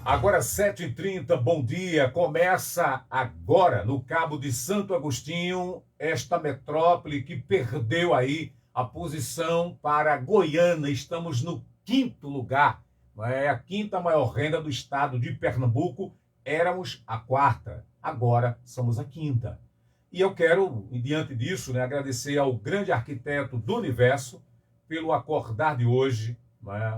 Agora 7h30, bom dia. Começa agora no Cabo de Santo Agostinho, esta metrópole que perdeu aí a posição para Goiânia. Estamos no 5º lugar, é a 5ª maior renda do estado de Pernambuco. Éramos a 4ª, agora somos a 5ª. E eu quero, diante disso, agradecer ao grande arquiteto do universo pelo acordar de hoje,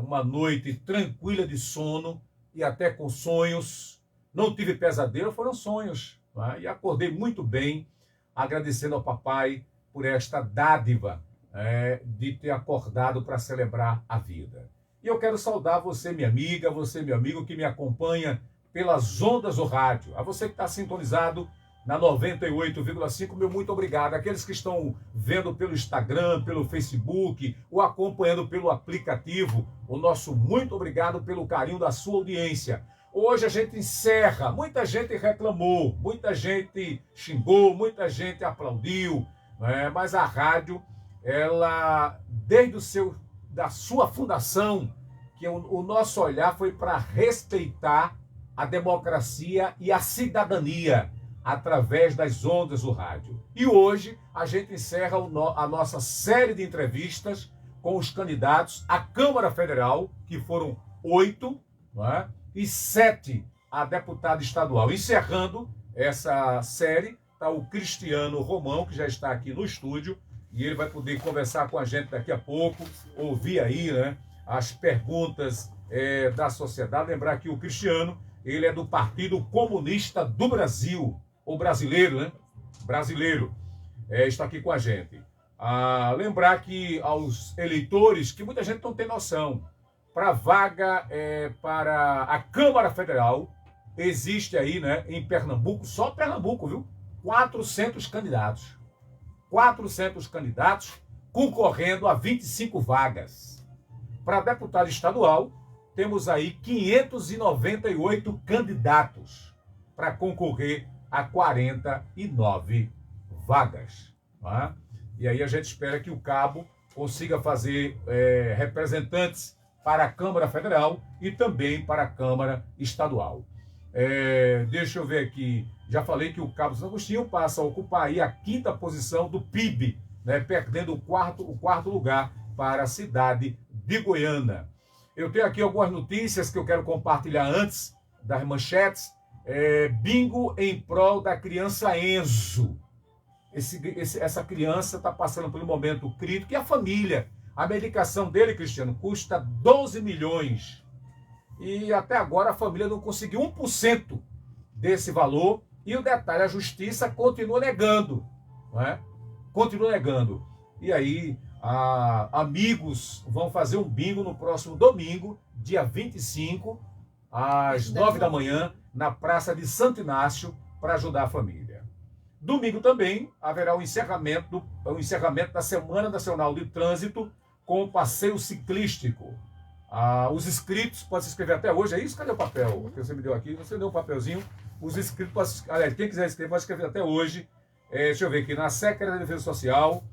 uma noite tranquila de sono, e até com sonhos. Não tive pesadelo, foram sonhos. E acordei muito bem, agradecendo ao papai por esta dádiva de ter acordado para celebrar a vida. E eu quero saudar você, minha amiga, você, meu amigo, que me acompanha pelas ondas do rádio. A você que está sintonizado na 98,5, meu muito obrigado. Aqueles que estão vendo pelo Instagram, pelo Facebook, ou acompanhando pelo aplicativo, o nosso muito obrigado pelo carinho da sua audiência. Hoje a gente encerra, muita gente reclamou, muita gente xingou, muita gente aplaudiu, mas a rádio, ela, desde da sua fundação, que o nosso olhar foi para respeitar a democracia e a cidadania, através das ondas do rádio. E hoje a gente encerra a nossa série de entrevistas com os candidatos à Câmara Federal, que foram 8, e 7 a deputado estadual. Encerrando essa série, está o Cristiano Romão, que já está aqui no estúdio, e ele vai poder conversar com a gente daqui a pouco, ouvir aí as perguntas da sociedade. Lembrar que o Cristiano, ele é do Partido Comunista do Brasil, o brasileiro, brasileiro, está aqui com a gente. Lembrar que aos eleitores, que muita gente não tem noção, para a vaga para a Câmara Federal, existe aí, em Pernambuco, só Pernambuco, viu? 400 candidatos. 400 candidatos concorrendo a 25 vagas. Para deputado estadual, temos aí 598 candidatos para concorrer a 49 vagas. E aí a gente espera que o Cabo consiga fazer representantes para a Câmara Federal e também para a Câmara Estadual. Deixa eu ver aqui, já falei que o Cabo de Santo Agostinho passa a ocupar aí a 5ª posição do PIB, perdendo o quarto lugar para a cidade de Goiânia. Eu tenho aqui algumas notícias que eu quero compartilhar antes das manchetes. Bingo em prol da criança Enzo. Essa criança está passando por um momento crítico. E a família? A medicação dele, Cristiano, custa 12 milhões. E até agora a família não conseguiu 1% desse valor. E o detalhe, a justiça continua negando. Continua negando. E aí, amigos vão fazer um bingo no próximo domingo, dia 25, às 9 da manhã, na Praça de Santo Inácio, para ajudar a família. Domingo também haverá o encerramento da Semana Nacional de Trânsito com o passeio ciclístico. Os inscritos podem se inscrever até hoje. É isso? Cadê o papel que você me deu aqui? Você deu um papelzinho. Os inscritos, quem quiser inscrever, pode escrever até hoje. Deixa eu ver aqui, na Secretaria da Defesa Social,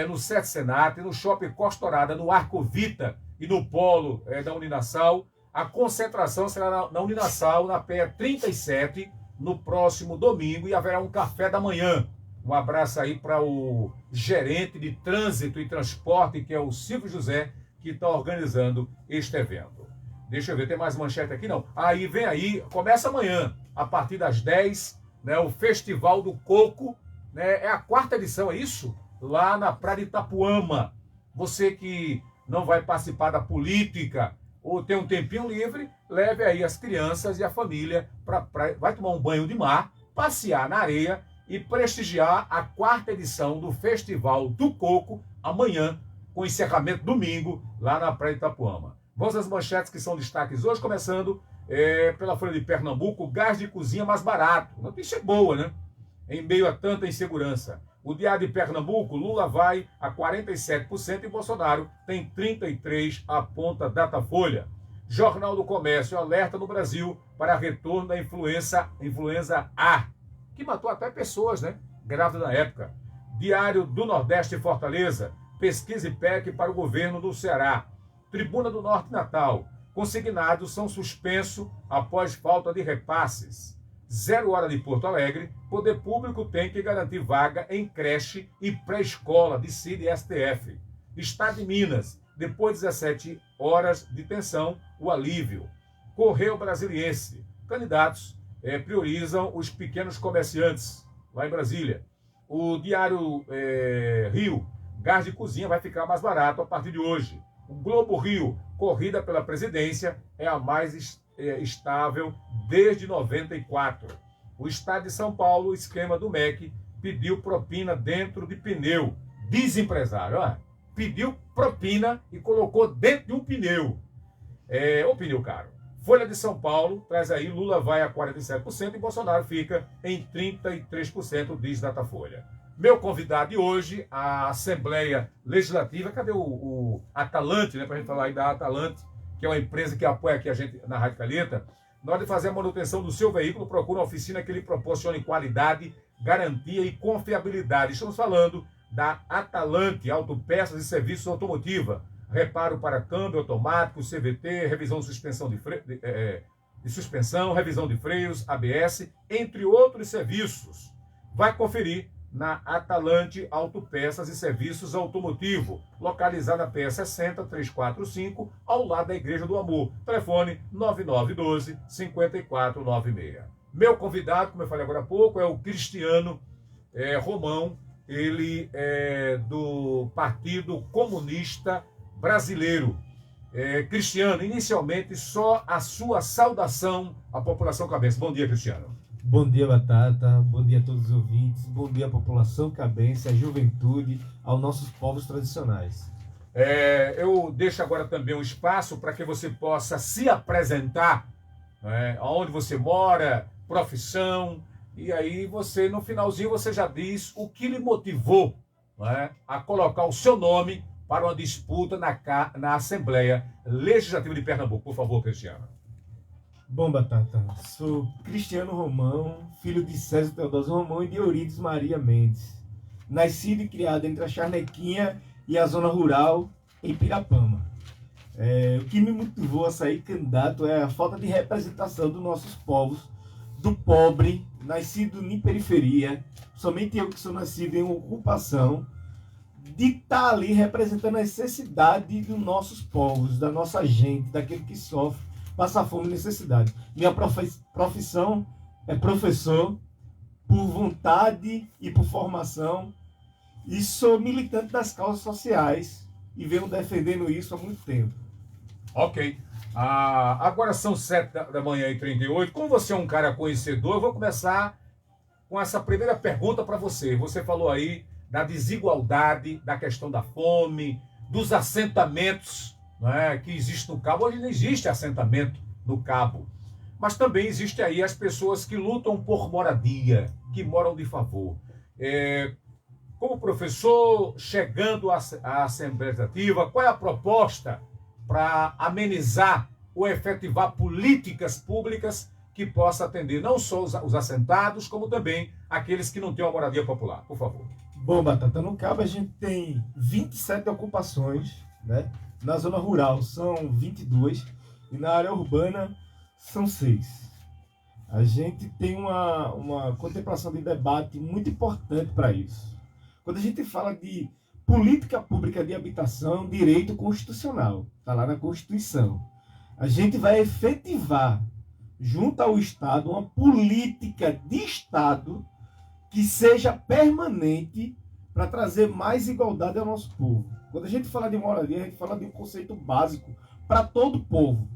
no SET Senat, no Shopping Costa Dourada, no Arco Vita e no Polo da Uninassal. A concentração será na Uninassal, na PE 37, no próximo domingo, e haverá um café da manhã. Um abraço aí para o gerente de trânsito e transporte, que é o Silvio José, que está organizando este evento. Deixa eu ver, tem mais manchete aqui? Não. Aí vem aí, começa amanhã, a partir das 10, o Festival do Coco, é a 4ª edição, é isso? Lá na Praia de Itapuama. Você que não vai participar da política, ou tem um tempinho livre, leve aí as crianças e a família para praia, vai tomar um banho de mar, passear na areia e prestigiar a 4ª edição do Festival do Coco, amanhã, com encerramento domingo, lá na Praia de Itapuama. Vamos às manchetes que são destaques hoje, começando pela Folha de Pernambuco, gás de cozinha mais barato. Notícia boa, em meio a tanta insegurança. O Diário de Pernambuco, Lula vai a 47% e Bolsonaro tem 33%, aponta Datafolha. Jornal do Comércio, alerta no Brasil para retorno da influenza A, que matou até pessoas, grávidas na época. Diário do Nordeste, Fortaleza, pesquisa IPEC para o governo do Ceará. Tribuna do Norte, Natal, consignados são suspensos após falta de repasses. 0 hora de Porto Alegre, poder público tem que garantir vaga em creche e pré-escola de CID e STF. Estado de Minas, depois de 17 horas de tensão, o alívio. Correio Brasiliense, candidatos priorizam os pequenos comerciantes, lá em Brasília. O Diário Rio, gás de cozinha vai ficar mais barato a partir de hoje. O Globo Rio, corrida pela presidência, é a mais estável desde 94. O Estado de São Paulo, esquema do MEC, pediu propina dentro de pneu. Desempresário, pediu propina e colocou dentro de um pneu. O pneu caro. Folha de São Paulo traz aí, Lula vai a 47% e Bolsonaro fica em 33%, diz Datafolha. Meu convidado de hoje, a Assembleia Legislativa, cadê o Atalante, né, para a gente falar aí da Atalante, que é uma empresa que apoia aqui a gente na Rádio Calheta. Na hora de fazer a manutenção do seu veículo, procura uma oficina que lhe proporcione qualidade, garantia e confiabilidade. Estamos falando da Atalante, Autopeças e Serviços Automotiva. Reparo para câmbio automático, CVT, revisão de suspensão revisão de freios, ABS, entre outros serviços. Vai conferir na Atalante Autopeças e Serviços Automotivo, localizada na PS 60 345, ao lado da Igreja do Amor. Telefone 9912-5496. Meu convidado, como eu falei agora há pouco, é o Cristiano Romão. Ele é do Partido Comunista Brasileiro. Cristiano, inicialmente, só a sua saudação à população cabense. Bom dia, Cristiano. Bom dia, Batata. Bom dia a todos os ouvintes. Bom dia à população cabense, à juventude, aos nossos povos tradicionais. Eu deixo agora também um espaço para que você possa se apresentar, aonde você mora, profissão, e aí você, no finalzinho, você já diz o que lhe motivou a colocar o seu nome para uma disputa na Assembleia Legislativa de Pernambuco. Por favor, Cristiano. Bom, Batata, sou Cristiano Romão, filho de César Teodósio Romão e de Eurides Maria Mendes. Nascido e criado entre a Charnequinha e a zona rural em Pirapama. O que me motivou a sair candidato é a falta de representação dos nossos povos, do pobre, nascido em periferia, somente eu que sou nascido em ocupação, de estar ali representando a necessidade dos nossos povos, da nossa gente, daquele que sofre, passa fome e necessidade. Minha profissão é professor, por vontade e por formação, e sou militante das causas sociais e venho defendendo isso há muito tempo. Ok. Agora são 7h38. Como você é um cara conhecedor, eu vou começar com essa primeira pergunta para você. Você falou aí da desigualdade, da questão da fome, dos assentamentos que existem no Cabo. Hoje não existe assentamento no Cabo. Mas também existe aí as pessoas que lutam por moradia, que moram de favor. Como professor, chegando à Assembleia Legislativa, qual é a proposta para amenizar ou efetivar políticas públicas que possa atender não só os assentados, como também aqueles que não têm uma moradia popular? Por favor. Bom, Batata, no Cabo a gente tem 27 ocupações, né? Na zona rural são 22 e na área urbana são 6. A gente tem uma contemplação de debate muito importante para isso. Quando a gente fala de política pública de habitação, direito constitucional, está lá na Constituição. A gente vai efetivar, junto ao Estado, uma política de Estado que seja permanente para trazer mais igualdade ao nosso povo. Quando a gente fala de moradia, a gente fala de um conceito básico para todo o povo.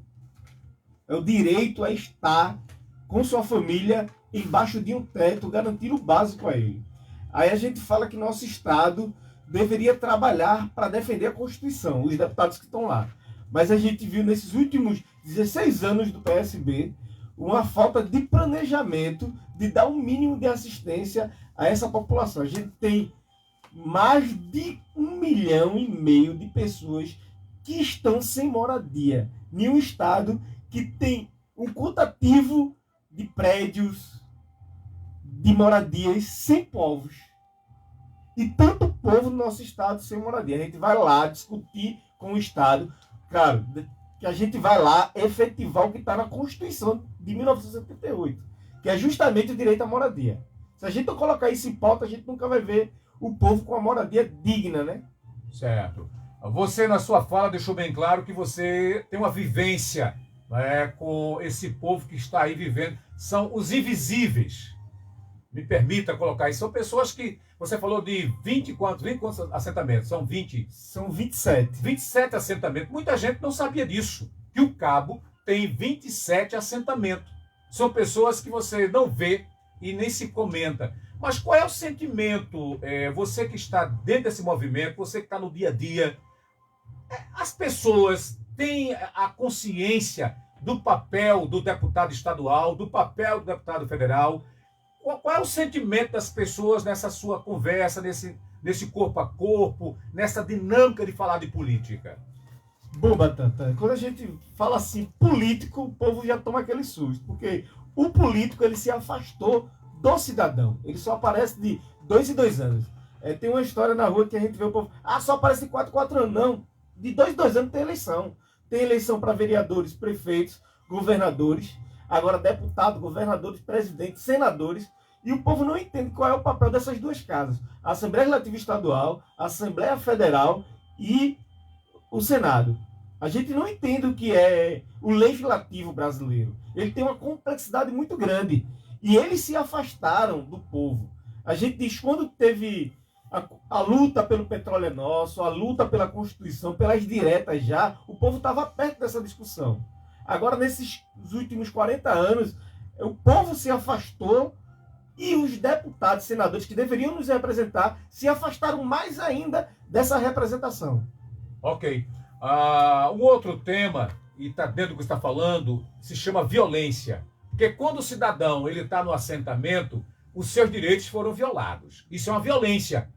É o direito a estar com sua família embaixo de um teto, garantindo o básico a ele. Aí a gente fala que nosso Estado deveria trabalhar para defender a Constituição, os deputados que estão lá. Mas a gente viu nesses últimos 16 anos do PSB uma falta de planejamento de dar um mínimo de assistência a essa população. A gente tem mais de 1,5 milhão de pessoas que estão sem moradia em um estado que tem um quantitativo de prédios, de moradias sem povos. E tanto povo no nosso estado sem moradia. A gente vai lá discutir com o Estado. Claro, que a gente vai lá efetivar o que está na Constituição de 1978, que é justamente o direito à moradia. Se a gente não colocar isso em pauta, a gente nunca vai ver o povo com a moradia digna, né? Certo. Você, na sua fala, deixou bem claro que você tem uma vivência, né, com esse povo que está aí vivendo. São os invisíveis. Me permita colocar isso. São pessoas que... Você falou de 20 quantos assentamentos? São 20? São 27. 27 assentamentos. Muita gente não sabia disso. Que o Cabo tem 27 assentamentos. São pessoas que você não vê e nem se comenta. Mas qual é o sentimento? Você que está dentro desse movimento, você que está no dia a dia, as pessoas têm a consciência do papel do deputado estadual, do papel do deputado federal? Qual é o sentimento das pessoas nessa sua conversa, nesse corpo a corpo, nessa dinâmica de falar de política? Bom, Batata, quando a gente fala assim, político, o povo já toma aquele susto, porque o político ele se afastou do cidadão. Ele só aparece de 2 em 2 anos. Tem uma história na rua que a gente vê o povo, só aparece de 4 em 4 anos. Não, de 2 em 2 anos tem eleição. Tem eleição para vereadores, prefeitos, governadores, agora deputados, governadores, presidentes, senadores. E o povo não entende qual é o papel dessas duas casas. A Assembleia Legislativa Estadual, a Assembleia Federal e o Senado. A gente não entende o que é o legislativo brasileiro. Ele tem uma complexidade muito grande. E eles se afastaram do povo. A gente diz, quando teve a luta pelo petróleo é nosso, a luta pela Constituição, pelas diretas já, o povo estava perto dessa discussão. Agora, nesses últimos 40 anos, o povo se afastou e os deputados, senadores que deveriam nos representar, se afastaram mais ainda dessa representação. Ok. Um outro tema, e está dentro do que você está falando, se chama violência. Porque quando o cidadão está no assentamento, os seus direitos foram violados. Isso é uma violência.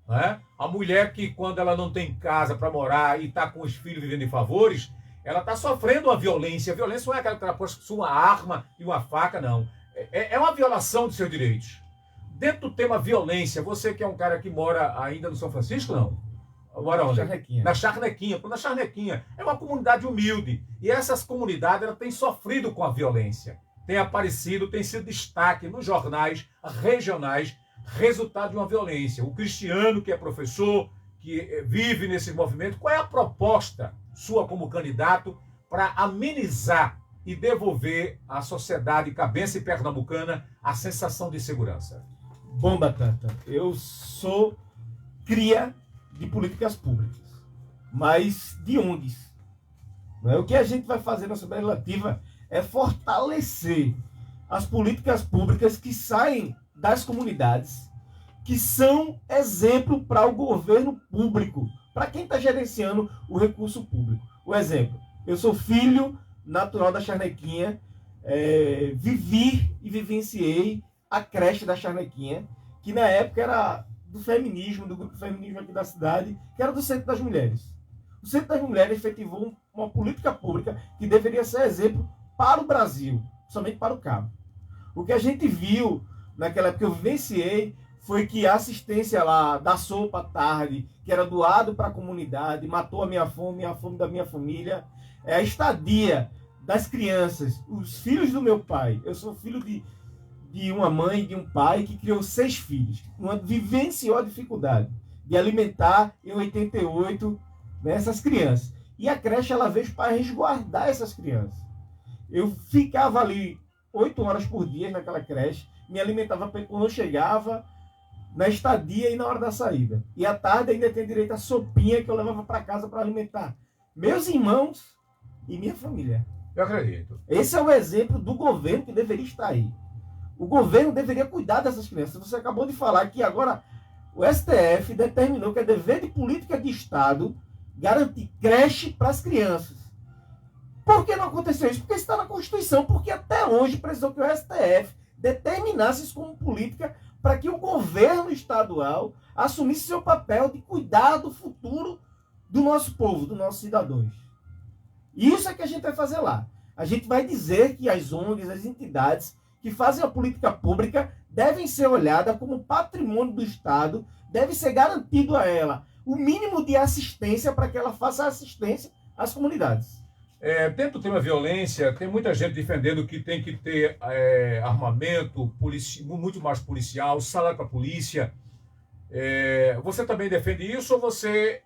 Né? A mulher que, quando ela não tem casa para morar e está com os filhos vivendo em favores, ela está sofrendo uma violência. A violência não é aquela que ela possui uma arma e uma faca, não. É uma violação dos seus direitos. Dentro do tema violência, você que é um cara que mora ainda no São Francisco, não? Mora onde? Charnequinha. Na Charnequinha. Na Charnequinha é uma comunidade humilde. E essas comunidades elas têm sofrido com a violência. Tem aparecido, tem sido destaque nos jornais regionais, resultado de uma violência. O Cristiano, que é professor, que vive nesse movimento, qual é a proposta sua como candidato para amenizar e devolver à sociedade cabeça e pernambucana a sensação de segurança? Bom, Batata, eu sou cria de políticas públicas, mas de ONGs. O que a gente vai fazer na Assembleia Legislativa é fortalecer as políticas públicas que saem das comunidades, que são exemplo para o governo público, para quem está gerenciando o recurso público. O exemplo, eu sou filho natural da Charnequinha, vivi e vivenciei a creche da Charnequinha, que na época era do feminismo, do grupo feminismo aqui da cidade, que era do Centro das Mulheres. O Centro das Mulheres efetivou uma política pública que deveria ser exemplo para o Brasil, somente para o Cabo. O que a gente viu naquela época que eu vivenciei foi que a assistência lá da sopa à tarde, que era doado para a comunidade, matou a minha fome da minha família, a estadia das crianças, os filhos do meu pai. Eu sou filho de uma mãe e de um pai que criou 6 filhos. Vivenciou a dificuldade de alimentar em 88 essas crianças. E a creche ela veio para resguardar essas crianças. Eu ficava ali 8 horas por dia naquela creche, me alimentava quando eu chegava, na estadia e na hora da saída. E à tarde ainda tem direito à sopinha que eu levava para casa para alimentar meus irmãos e minha família. Eu acredito. Esse é o exemplo do governo que deveria estar aí. O governo deveria cuidar dessas crianças. Você acabou de falar que agora o STF determinou que é dever de política de Estado garantir creche para as crianças. Por que não aconteceu isso? Porque está na Constituição. Porque até hoje precisou que o STF determinasse isso como política para que o governo estadual assumisse seu papel de cuidar do futuro do nosso povo, dos nossos cidadãos. Isso é que a gente vai fazer lá. A gente vai dizer que as ONGs, as entidades que fazem a política pública devem ser olhadas como patrimônio do Estado, deve ser garantido a ela o mínimo de assistência para que ela faça assistência às comunidades. Dentro do tema violência, tem muita gente defendendo que tem que ter armamento, muito mais policial, salário para a polícia. Você também defende isso ou você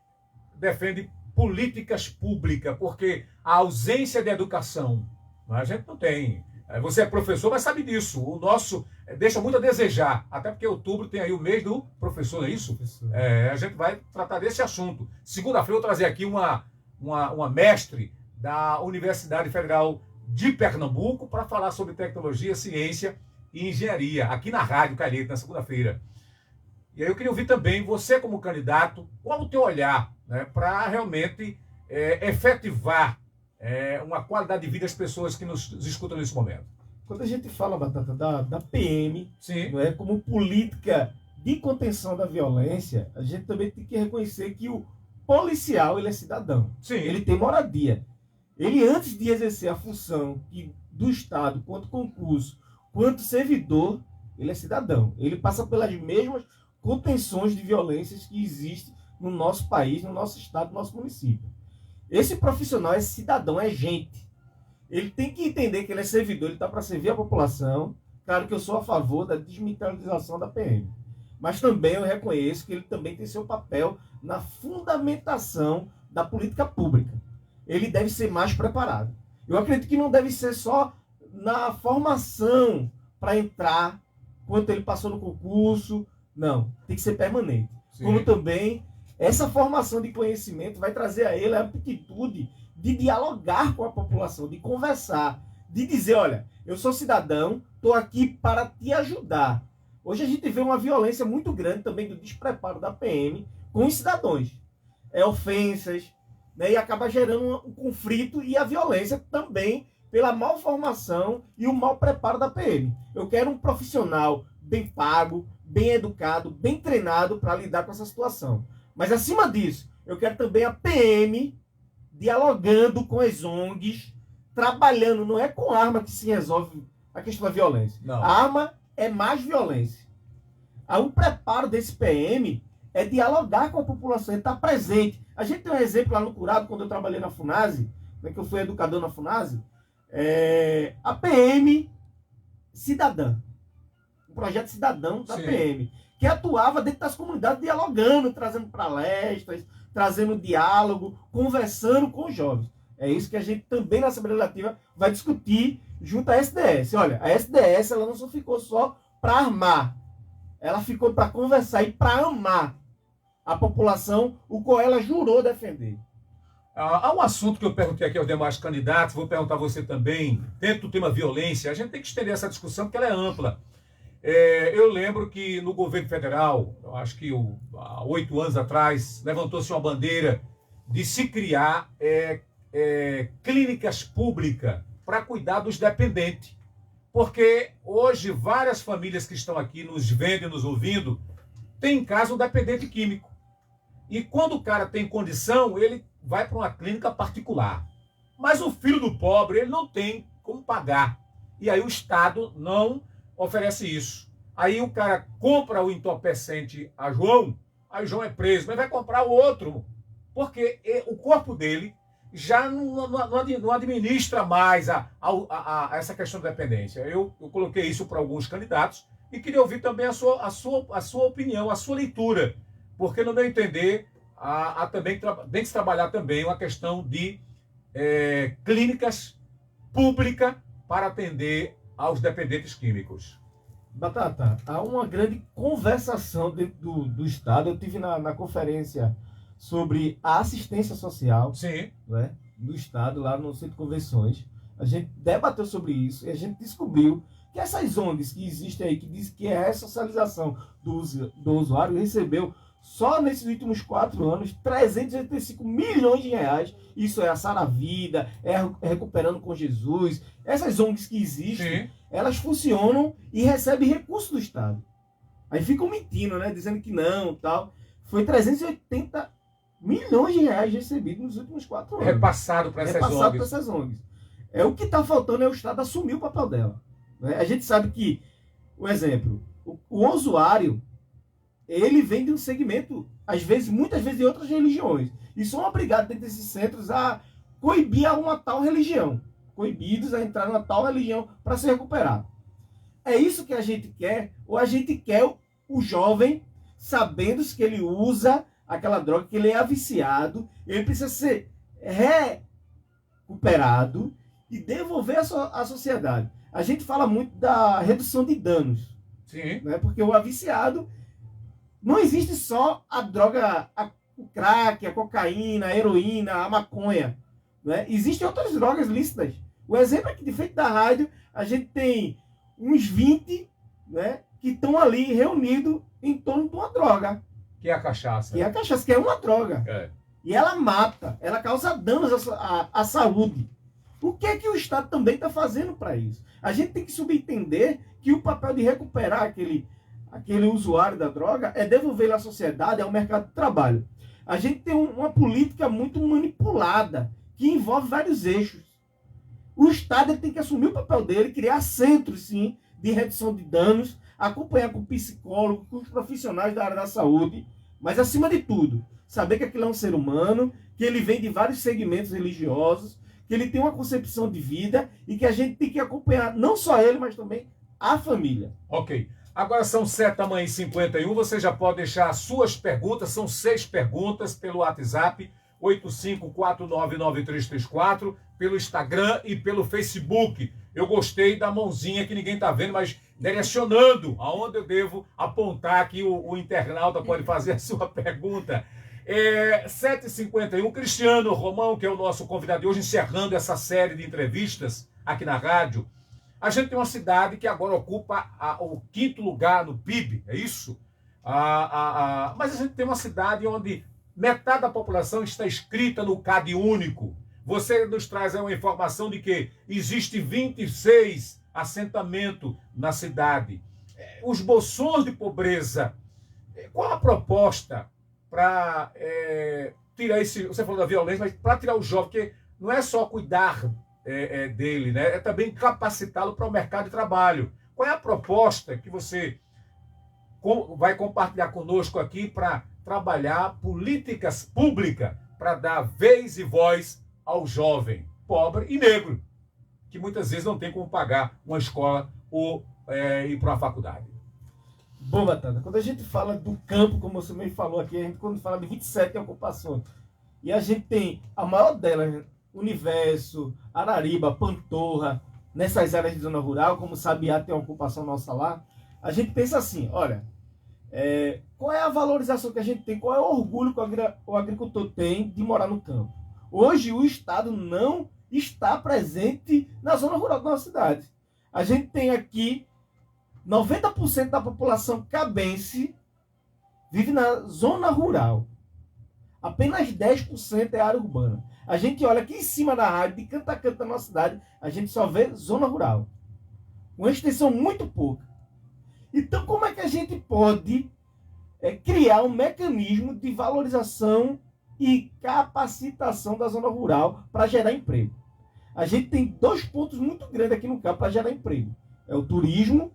defende políticas públicas? Porque a ausência de educação, a gente não tem. Você é professor, mas sabe disso. O nosso deixa muito a desejar, até porque outubro tem aí o mês do professor, não é isso? A gente vai tratar desse assunto. Segunda-feira eu vou trazer aqui uma mestre da Universidade Federal de Pernambuco para falar sobre tecnologia, ciência e engenharia, aqui na Rádio Calheta, na segunda-feira. E aí eu queria ouvir também, você como candidato, qual o teu olhar, né, para realmente efetivar uma qualidade de vida das pessoas que nos escutam nesse momento. Quando a gente fala, Batata, da PM, Sim. Não é, como política de contenção da violência, a gente também tem que reconhecer que o policial, ele é cidadão. Sim. Ele tem moradia. Ele, antes de exercer a função do Estado, quanto concurso, quanto servidor, ele é cidadão. Ele passa pelas mesmas contenções de violências que existem no nosso país, no nosso estado, no nosso município. Esse profissional é cidadão, é gente. Ele tem que entender que ele é servidor, ele está para servir a população. Claro que eu sou a favor da desmilitarização da PM. Mas também eu reconheço que ele também tem seu papel na fundamentação da política pública. Ele deve ser mais preparado. Eu acredito que não deve ser só na formação para entrar, quanto ele passou no concurso. Não, tem que ser permanente. Sim. Como também essa formação de conhecimento vai trazer a ele a aptitude de dialogar com a população, de conversar, de dizer, olha, eu sou cidadão, estou aqui para te ajudar. Hoje a gente vê uma violência muito grande também do despreparo da PM com os cidadãos. Ofensas, né, e acaba gerando um conflito e a violência também pela malformação e o mau preparo da PM. Eu quero um profissional bem pago, bem educado, bem treinado para lidar com essa situação. Mas acima disso, eu quero também a PM dialogando com as ONGs, trabalhando, não é com arma que se resolve a questão da violência. Não. A arma é mais violência. O preparo desse PM é dialogar com a população, é estar presente. A gente tem um exemplo lá no Curado, quando eu trabalhei na FUNASE, né, que eu fui educador na FUNASE, a PM cidadã. Um projeto cidadão da Sim. PM, que atuava dentro das comunidades, dialogando, trazendo palestras, trazendo diálogo, conversando com os jovens. É isso que a gente também na Assembleia Legislativa vai discutir junto à SDS. Olha, a SDS ela não só ficou só para armar, ela ficou para conversar e para amar a população, o qual ela jurou defender. Há um assunto que eu perguntei aqui aos demais candidatos, vou perguntar a você também, dentro do tema violência, a gente tem que estender essa discussão porque ela é ampla. Eu lembro que no governo federal, eu acho que há 8 anos atrás, levantou-se uma bandeira de se criar clínicas públicas para cuidar dos dependentes. Porque hoje várias famílias que estão aqui nos vendo e nos ouvindo têm em casa um dependente químico. E quando o cara tem condição, ele vai para uma clínica particular. Mas o filho do pobre, ele não tem como pagar. E aí o Estado não oferece isso. Aí o cara compra o entorpecente a João, aí o João é preso, mas vai comprar o outro, porque o corpo dele já não administra mais essa questão da dependência. Eu coloquei isso para alguns candidatos e queria ouvir também a sua opinião, a sua leitura, porque no meu entender, também tem que se trabalhar também uma questão de clínicas públicas para atender aos dependentes químicos. Batata, há uma grande conversação dentro do Estado. Eu tive na conferência sobre a assistência social Sim. Né, do Estado, lá no Centro de Convenções. A gente debateu sobre isso e a gente descobriu que essas ONGs que existem aí, que diz que é a ressocialização do usuário, recebeu só nesses últimos 4 anos 385 milhões de reais. Isso é a Sara Vida, é Recuperando com Jesus. Essas ONGs que existem, Sim. elas funcionam e recebem recursos do Estado. Aí ficam mentindo, né? Dizendo que não, tal. Foi 380 milhões de reais recebidos nos últimos 4 anos. Repassado para essas ONGs. O que está faltando é o Estado assumir o papel dela. Né? A gente sabe que, por exemplo, o usuário, ele vem de um segmento, às vezes, muitas vezes de outras religiões. E são obrigados dentro desses centros a coibir uma tal religião. Coibidos a entrar numa tal religião para se recuperar. É isso que a gente quer? Ou a gente quer o jovem sabendo que ele usa aquela droga, que ele é viciado, ele precisa ser recuperado e devolver à sociedade. A gente fala muito da redução de danos. Sim. Né? Porque o viciado não existe só a droga, o crack, a cocaína, a heroína, a maconha. Né? Existem outras drogas lícitas. O exemplo é que, de frente da rádio, a gente tem uns 20, né, que estão ali reunidos em torno de uma droga. Que é a cachaça. Que é a cachaça, que é uma droga. É. E ela mata, ela causa danos à saúde. O que é que o Estado também está fazendo para isso? A gente tem que subentender que o papel de recuperar aquele usuário da droga é devolver ele à sociedade, ao mercado de trabalho. A gente tem uma política muito manipulada, que envolve vários eixos. O Estado tem que assumir o papel dele, criar centros, sim, de redução de danos, acompanhar com psicólogo, com os profissionais da área da saúde, mas, acima de tudo, saber que aquilo é um ser humano, que ele vem de vários segmentos religiosos, que ele tem uma concepção de vida e que a gente tem que acompanhar não só ele, mas também a família. Ok. Agora são 7h51, você já pode deixar as suas perguntas, são 6 perguntas pelo WhatsApp, 85499334, pelo Instagram e pelo Facebook. Eu gostei da mãozinha que ninguém está vendo, mas direcionando aonde eu devo apontar que o internauta pode fazer a sua pergunta. 7h51, Cristiano Romão, que é o nosso convidado de hoje, encerrando essa série de entrevistas aqui na rádio. A gente tem uma cidade que agora ocupa o 5º lugar no PIB, é isso? Mas a gente tem uma cidade onde metade da população está inscrita no CAD único. Você nos traz aí uma informação de que existe 26 assentamentos na cidade. Os bolsões de pobreza. Qual a proposta para tirar esse... Você falou da violência, mas para tirar o jovem, porque não é só cuidar dele, né? É também capacitá-lo para o mercado de trabalho. Qual é a proposta que você vai compartilhar conosco aqui para trabalhar políticas públicas para dar vez e voz ao jovem pobre e negro, que muitas vezes não tem como pagar uma escola ou ir para uma faculdade? Bom, Batata, quando a gente fala do campo, como você me falou aqui, a gente quando fala de 27 ocupações, e a gente tem a maior delas, Universo, Arariba, Pantorra, nessas áreas de zona rural, como Sabiá tem uma ocupação nossa lá, a gente pensa assim, olha, qual é a valorização que a gente tem, qual é o orgulho que o agricultor tem de morar no campo? Hoje o Estado não está presente na zona rural da nossa cidade. A gente tem aqui 90% da população cabense vive na zona rural. Apenas 10% é área urbana. A gente olha aqui em cima da rádio, de canto a canto da nossa cidade, a gente só vê zona rural. Uma extensão muito pouca. Então, como é que a gente pode criar um mecanismo de valorização e capacitação da zona rural para gerar emprego? A gente tem 2 pontos muito grandes aqui no campo para gerar emprego. É o turismo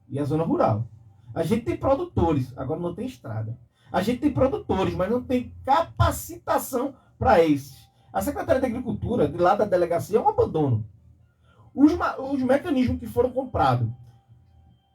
e a zona rural. A gente tem produtores, agora não tem estrada. A gente tem produtores, mas não tem capacitação para esses. A Secretaria de Agricultura, de lá da delegacia, é um abandono. Os mecanismos que foram comprados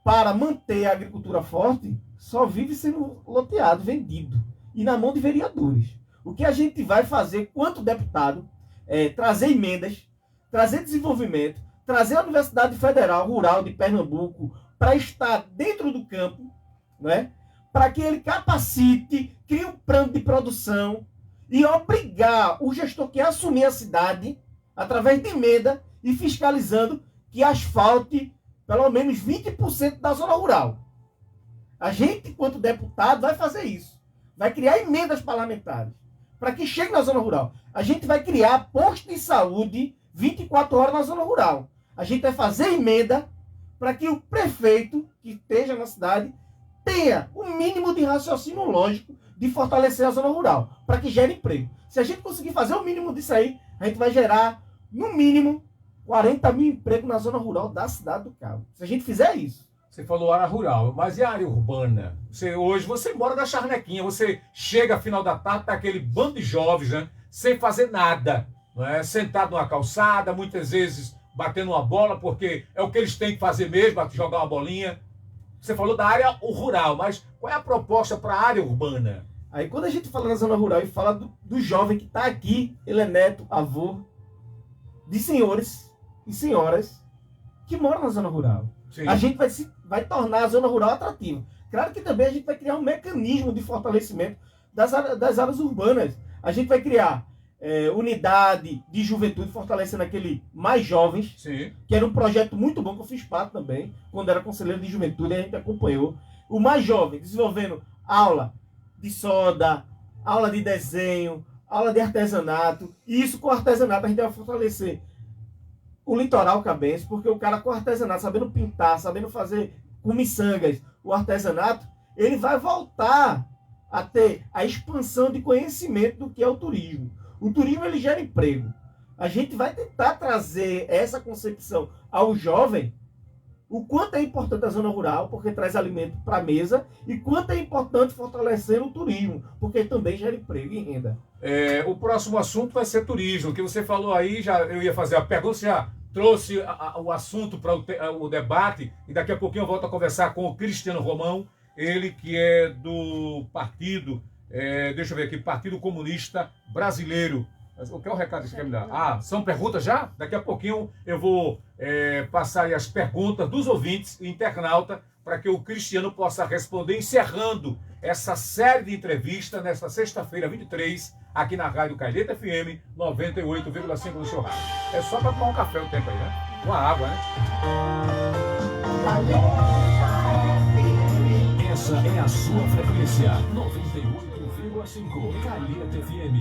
para manter a agricultura forte só vive sendo loteado, vendido. E na mão de vereadores. O que a gente vai fazer, quanto deputado, é trazer emendas, trazer desenvolvimento, trazer a Universidade Federal Rural de Pernambuco para estar dentro do campo, né? Para que ele capacite, crie um plano de produção e obrigar o gestor que assumir a cidade, através de emenda e fiscalizando, que asfalte pelo menos 20% da zona rural. A gente, enquanto deputado, vai fazer isso. Vai criar emendas parlamentares para que chegue na zona rural. A gente vai criar posto de saúde 24 horas na zona rural. A gente vai fazer emenda para que o prefeito que esteja na cidade tenha o mínimo de raciocínio lógico de fortalecer a zona rural, para que gere emprego. Se a gente conseguir fazer o mínimo disso aí, a gente vai gerar, no mínimo, 40 mil empregos na zona rural da cidade do Cabo. Se a gente fizer isso. Você falou área rural, mas e a área urbana? Hoje você mora na Charnequinha, você chega final da tarde, tá aquele bando de jovens, né, sem fazer nada. não é? Sentado numa calçada, muitas vezes batendo uma bola, porque é o que eles têm que fazer mesmo, jogar uma bolinha. Você falou da área rural, mas qual é a proposta para a área urbana? Aí quando a gente fala na zona rural e fala do jovem que está aqui, ele é neto, avô, de senhores e senhoras que moram na zona rural. Sim. A gente vai tornar a zona rural atrativa. Claro que também a gente vai criar um mecanismo de fortalecimento das áreas urbanas. A gente vai criar unidade de juventude, fortalecendo aquele mais jovens, sim, que era um projeto muito bom que eu fiz parte também, quando era conselheiro de juventude, a gente acompanhou. O mais jovem, desenvolvendo aula de solda, aula de desenho, aula de artesanato. E isso com o artesanato a gente vai fortalecer o litoral cabense, porque o cara com artesanato, sabendo pintar, sabendo fazer com miçangas o artesanato, ele vai voltar a ter a expansão de conhecimento do que é o turismo. O turismo, ele gera emprego. A gente vai tentar trazer essa concepção ao jovem, o quanto é importante a zona rural, porque traz alimento para a mesa, e quanto é importante fortalecer o turismo, porque também gera emprego e renda. O próximo assunto vai ser turismo, que você falou aí, eu ia fazer a pergunta, você já trouxe o assunto para o debate, e daqui a pouquinho eu volto a conversar com o Cristiano Romão, ele que é do partido, deixa eu ver aqui, Partido Comunista Brasileiro. O que é o recado que você quer me dar? São perguntas já? Daqui a pouquinho eu vou passar aí as perguntas dos ouvintes e internauta para que o Cristiano possa responder, encerrando essa série de entrevistas nesta sexta-feira, 23, aqui na Rádio Calheta FM 98,5 do seu rádio. É só para tomar um café o tempo aí, né? Uma água, né? Essa é a sua frequência, 98,5 Calheta FM.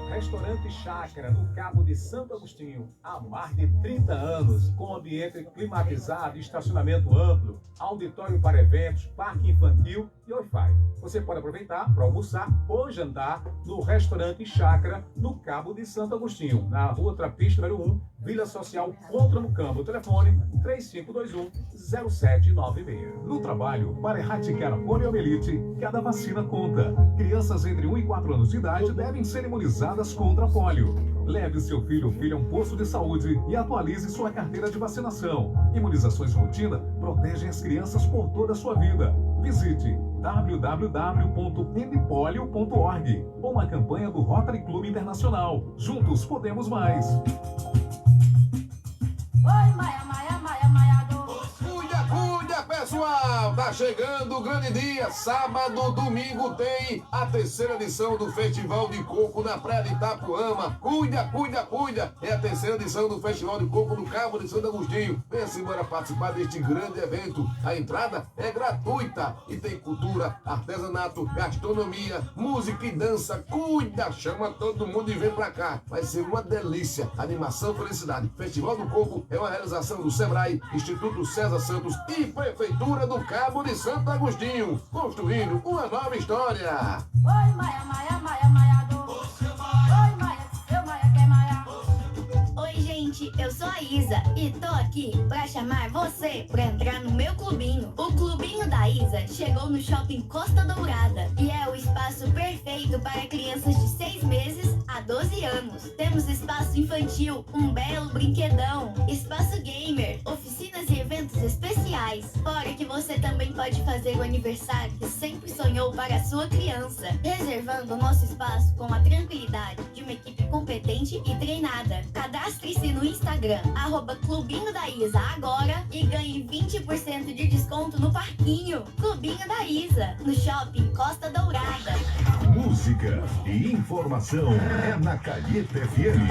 Restaurante Chácara, no Cabo de Santo Agostinho, há mais de 30 anos, com ambiente climatizado, estacionamento amplo, auditório para eventos, parque infantil e Wi-Fi. Você pode aproveitar para almoçar ou jantar no Restaurante Chácara, no Cabo de Santo Agostinho, na Rua Trapista, número 1, Vila Social Contra no Campo. O telefone 3521-0796. No trabalho, para erradicar a poliomielite, cada vacina conta. Crianças entre 1 e 4 anos de idade devem ser imunizadas contra a polio. Leve seu filho ou filha a um posto de saúde e atualize sua carteira de vacinação. Imunizações rotina protegem as crianças por toda a sua vida. Visite www.mpolio.org ou uma campanha do Rotary Clube Internacional. Juntos podemos mais. Oi, Maia, Maia, Maia, Maia do... Cuida, pessoal! Tá chegando o grande dia. Sábado, domingo tem a terceira edição do Festival de Coco na Praia de Itapuama. Cuida! É a terceira edição do Festival de Coco no Cabo de Santo Agostinho. Venha-se embora participar deste grande evento. A entrada é gratuita e tem cultura, artesanato, gastronomia, música e dança. Cuida! Chama todo mundo e vem pra cá. Vai ser uma delícia. Animação, felicidade. Festival do Coco é uma realização do SEBRAE, Instituto César Santos e Prefeitura do Cabo de Santo Agostinho, construindo uma nova história. Oi, Maia, Maia, Maia, Maia do... Oi, Maia, seu Maia quer Maia. Oi, gente, eu sou a Isa e tô aqui pra chamar você pra entrar no meu clubinho. O Clubinho da Isa chegou no Shopping Costa Dourada e é o espaço perfeito para crianças de 6 meses a 12 anos. Temos espaço infantil, um belo brinquedão, espaço gamer, oficinas e eventos especiais. Fora que você também pode fazer o aniversário que sempre sonhou para a sua criança, reservando o nosso espaço com a tranquilidade de uma equipe competente e treinada. Cadastre-se no Instagram, @Clubinho da Isa agora e ganhe 20% de desconto no parquinho. Clubinho da Isa, no Shopping Costa Dourada. Música e informação é na Calheta FM.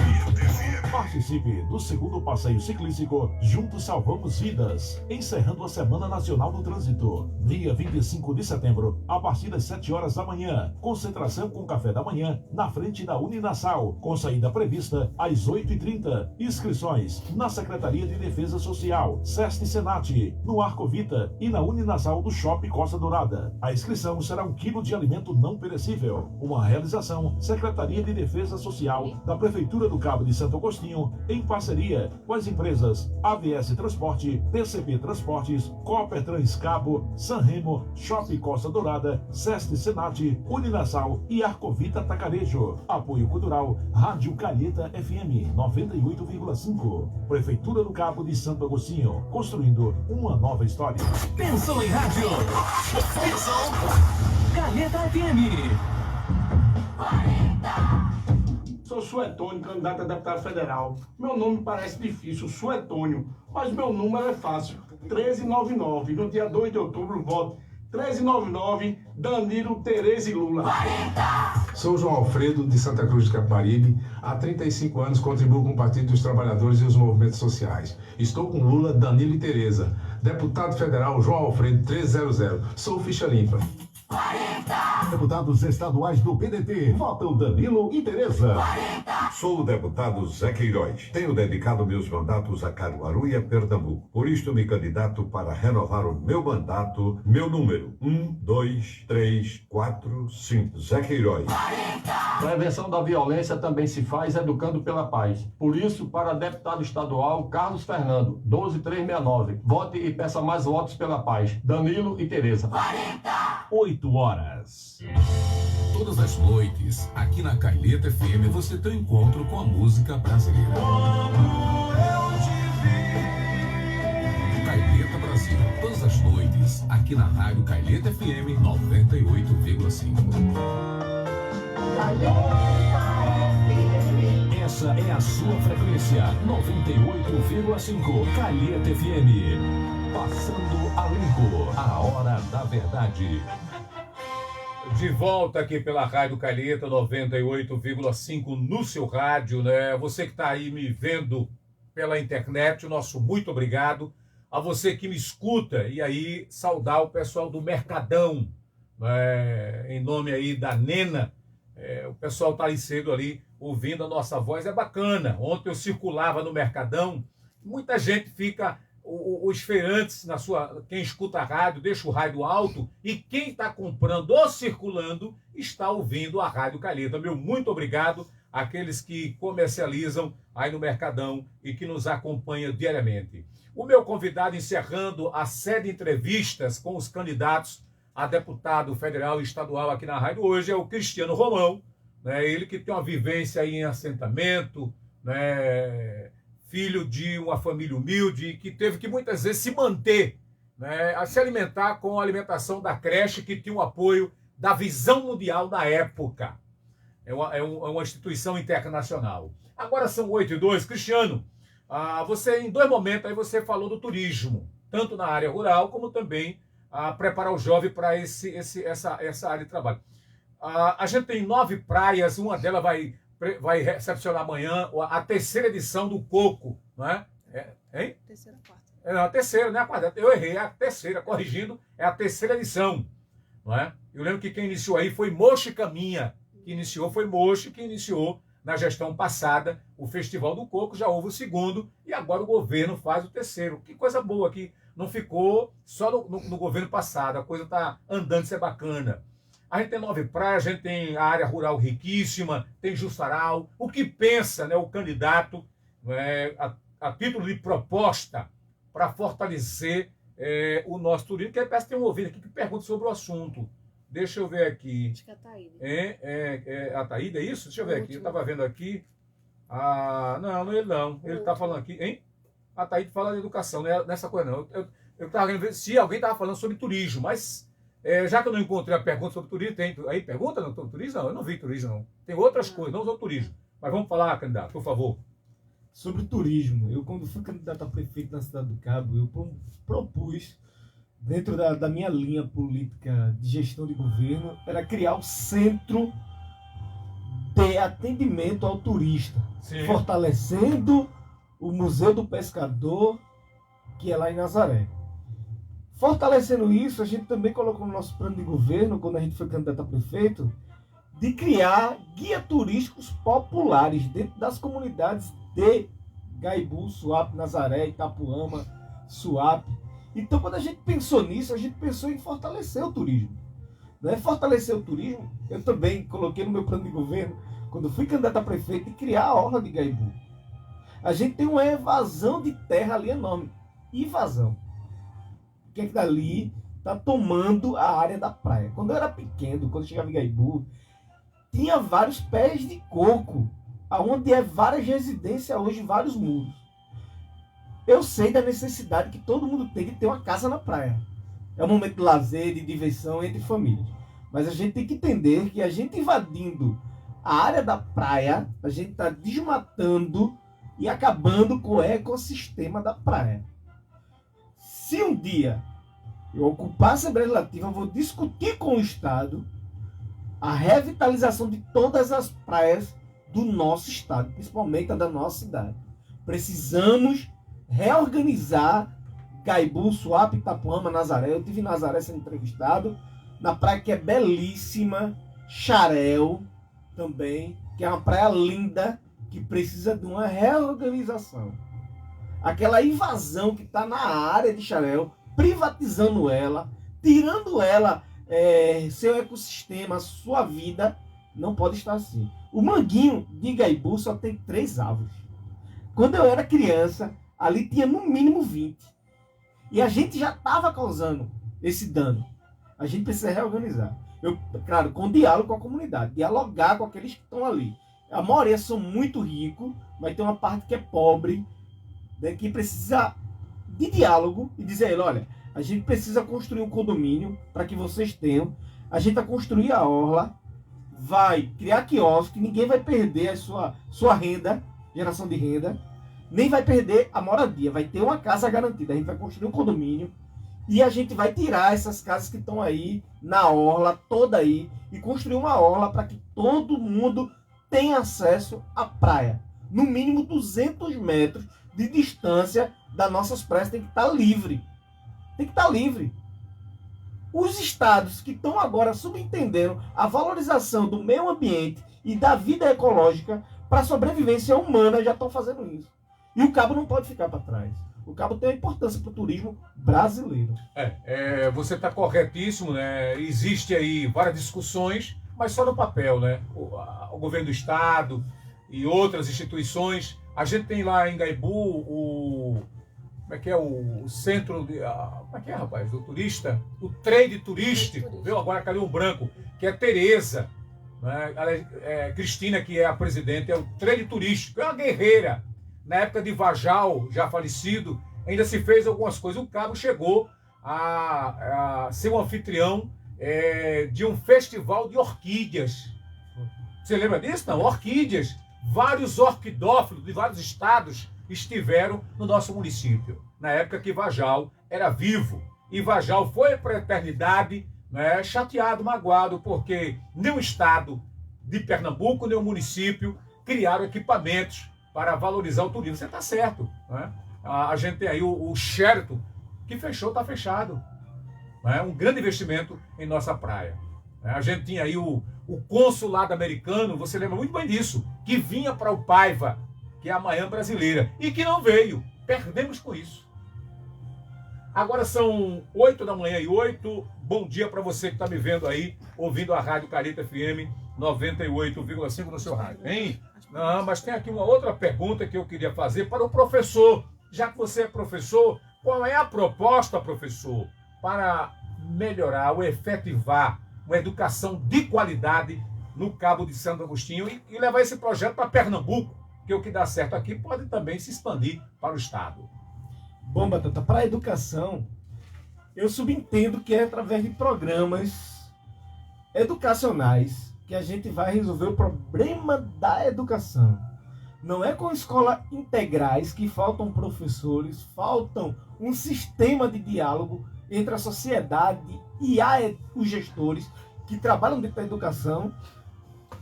Participe do segundo passeio ciclístico Juntos Salvamos Vidas, encerrando a Semana Nacional do Trânsito. Dia 25 de setembro, a partir das 7 horas da manhã. Concentração com café da manhã na frente da Uninasal, com saída prevista às 8h30. Inscrições na Secretaria de Defesa Social, SESC Senat, no Arco Vita e na Uninasal do Shopping Costa Dourada. A inscrição será 1 quilo de alimento não perecível. Uma realização Secretaria de Defesa Social da Prefeitura do Cabo de Santo Agostinho, em parceria com as empresas AVS Transporte, TCP Transporte Lages, Coopertrans Cabo, Sanremo, Shopping Costa Dourada, Sesc Senat, Uninasal e Arcovita Tacarejo. Apoio Cultural, Rádio Calheta FM 98,5. Prefeitura do Cabo de Santo Agostinho, construindo uma nova história. Pensou em rádio? Pensou Calheta FM. Sou Suetônio, candidato a deputado federal. Meu nome parece difícil, Suetônio, mas meu número é fácil. 1399. No dia 2 de outubro, voto 1399, Danilo, Tereza e Lula. 40! Sou João Alfredo, de Santa Cruz de Capibaribe. Há 35 anos contribuo com o Partido dos Trabalhadores e os movimentos sociais. Estou com Lula, Danilo e Tereza. Deputado federal João Alfredo, 1300. Sou ficha limpa. 40! Deputados estaduais do PDT votam Danilo e Tereza. 40! Sou o deputado Zé Queiroz. Tenho dedicado meus mandatos a Caruaru e a Pernambuco. Por isto me candidato para renovar o meu mandato, meu número 1, 2, 3, 4, 5. Zé Queiroz. 40! Prevenção da violência também se faz educando pela paz. Por isso, para deputado estadual Carlos Fernando, 12369. Vote e peça mais votos pela paz. Danilo e Tereza. 40! 8 horas. Todas as noites, aqui na Calheta FM, você tem um encontro com a música brasileira. Calheta Brasil. Todas as noites, aqui na rádio Calheta FM 98,5. Essa é a sua frequência, 98,5. Calheta FM. Passando a limpo, a hora da verdade. De volta aqui pela Rádio Calheta 98,5 no seu rádio, né? Você que está aí me vendo pela internet, o nosso muito obrigado. A você que me escuta, e aí saudar o pessoal do Mercadão, né? Em nome aí da Nena, o pessoal está aí cedo ali ouvindo a nossa voz, é bacana. Ontem eu circulava no Mercadão, muita gente fica... Os feirantes, quem escuta a rádio, deixa o rádio alto, e quem está comprando ou circulando está ouvindo a Rádio Calheta. Meu muito obrigado àqueles que comercializam aí no Mercadão e que nos acompanham diariamente. O meu convidado, encerrando a série de entrevistas com os candidatos a deputado federal e estadual aqui na rádio hoje, é o Cristiano Romão, né? Ele que tem uma vivência aí em assentamento, né? Filho de uma família humilde, que teve que muitas vezes se manter, né, a se alimentar com a alimentação da creche, que tinha o apoio da Visão Mundial na época. É uma instituição internacional. Agora são 8h02. Cristiano, você em 2 momentos aí você falou do turismo, tanto na área rural, como também preparar o jovem para essa área de trabalho. A gente tem 9 praias, uma delas vai recepcionar amanhã a 3ª edição do Coco, não é? Hein? 3ª, 4ª. A 3ª, né? A 4ª. Eu errei, a 3ª, corrigindo, é a 3ª edição, não é? Eu lembro que quem iniciou aí foi Mochi Caminha, foi Mochi que iniciou na gestão passada o Festival do Coco, já houve o 2º, e agora o governo faz o 3º. Que coisa boa, que não ficou só no governo passado, a coisa está andando, isso é bacana. A gente tem 9 praias, a gente tem a área rural riquíssima, tem Jussaral. O que pensa, né, o candidato, a título de proposta para fortalecer o nosso turismo? Que parece que tem um ouvido aqui que pergunta sobre o assunto. Deixa eu ver aqui. Acho que é a Taída. A Taída, é isso? Deixa eu ver aqui. Eu estava vendo aqui. Não, ele não. Ele está falando aqui, hein? A Taída fala de educação, não é nessa coisa não. Eu estava vendo se alguém estava falando sobre turismo, mas... já que eu não encontrei a pergunta sobre turismo, tem aí pergunta sobre turismo? Não, eu não vi turismo, não. Tem outras coisas, não sobre turismo. Mas vamos falar, candidato, por favor. Sobre turismo, eu quando fui candidato a prefeito na cidade do Cabo, eu propus, dentro da minha linha política de gestão de governo, era criar o centro de atendimento ao turista. Sim. Fortalecendo o Museu do Pescador, que é lá em Nazaré. Fortalecendo isso, a gente também colocou no nosso plano de governo, quando a gente foi candidato a prefeito, de criar guias turísticos populares dentro das comunidades de Gaibu, Suape, Nazaré, Itapuama, Suape. Então, quando a gente pensou nisso, a gente pensou em fortalecer o turismo. Né? Fortalecer o turismo, eu também coloquei no meu plano de governo, quando fui candidato a prefeito, de criar a orla de A gente tem uma evasão de terra ali enorme. Invasão. que é que dali está tomando a área da praia. Quando eu era pequeno, quando eu chegava em Igaibu, tinha vários pés de coco, onde é várias residências hoje, vários muros. Eu sei da necessidade que todo mundo tem de ter uma casa na praia. É um momento de lazer, de diversão entre famílias. Mas a gente tem que entender que a gente invadindo a área da praia, a gente está desmatando e acabando com o ecossistema da praia. Se um dia eu ocupar a Assembleia Legislativa, eu vou discutir com o Estado a revitalização de todas as praias do nosso Estado, principalmente a da nossa cidade. Precisamos reorganizar Igaibu, Suape, Itapuama, Nazaré. Eu estive em Nazaré sendo entrevistado, na praia que é belíssima, Xarel também, que é uma praia linda, que precisa de uma reorganização. Aquela invasão que está na área de Xarel, privatizando ela, tirando ela, seu ecossistema, sua vida, não pode estar assim. O Manguinho de Igaibu só tem 3 árvores. Quando eu era criança, ali tinha no mínimo 20. E a gente já estava causando esse dano. A gente precisa reorganizar. Claro, com diálogo com a comunidade, dialogar com aqueles que estão ali. A maioria são muito ricos, mas tem uma parte que é pobre, né, que precisa de diálogo e dizer, olha, a gente precisa construir um condomínio para que vocês tenham. A gente vai construir a orla, vai criar quiosque, ninguém vai perder a sua renda, geração de renda, nem vai perder a moradia, vai ter uma casa garantida. A gente vai construir um condomínio e a gente vai tirar essas casas que estão aí na orla toda aí e construir uma orla para que todo mundo tenha acesso à praia. No mínimo 200 metros de distância das nossas praias tem que estar livre. Tem que estar livre. Os estados que estão agora subentendendo a valorização do meio ambiente e da vida ecológica para a sobrevivência humana já estão fazendo isso. E o Cabo não pode ficar para trás. O Cabo tem uma importância para o turismo brasileiro. Você está corretíssimo, né? Existe aí várias discussões, mas só no papel, né? O governo do estado e outras instituições. A gente tem lá em Igaibu como é que é o centro como é que é, rapaz? Do turista, o trade turístico, viu? Agora cadê o branco? Que é Tereza, né? Cristina, que é a presidente, é o trade turístico, é uma guerreira. Na época de Vajal, já falecido, ainda se fez algumas coisas. O Cabo chegou a ser um anfitrião de um festival de orquídeas. Você lembra disso? Não, orquídeas. Vários orquidófilos de vários estados estiveram no nosso município, na época que Vajal era vivo. E Vajal foi para a eternidade, né, chateado, magoado, porque nem o estado de Pernambuco, nem o município criaram equipamentos para valorizar o turismo. Você está certo, né? A gente tem aí o Sheraton, que fechou, está fechado. Né? Um grande investimento em nossa praia. A gente tinha aí o consulado americano, você lembra muito bem disso, que vinha para o Paiva, que é a manhã brasileira, e que não veio. Perdemos com isso. Agora são 8h08. Bom dia para você que está me vendo aí, ouvindo a Rádio Calheta FM 98,5 no seu rádio, hein? Não, mas tem aqui uma outra pergunta que eu queria fazer para o professor. Já que você é professor, qual é a proposta, professor, para melhorar ou efetivar uma educação de qualidade no Cabo de Santo Agostinho e levar esse projeto para Pernambuco, que o que dá certo aqui pode também se expandir para o estado? Bom, Batata, para a educação, eu subentendo que é através de programas educacionais que a gente vai resolver o problema da educação. Não é com escolas integrais que faltam professores, faltam um sistema de diálogo entre a sociedade e os gestores que trabalham dentro da educação,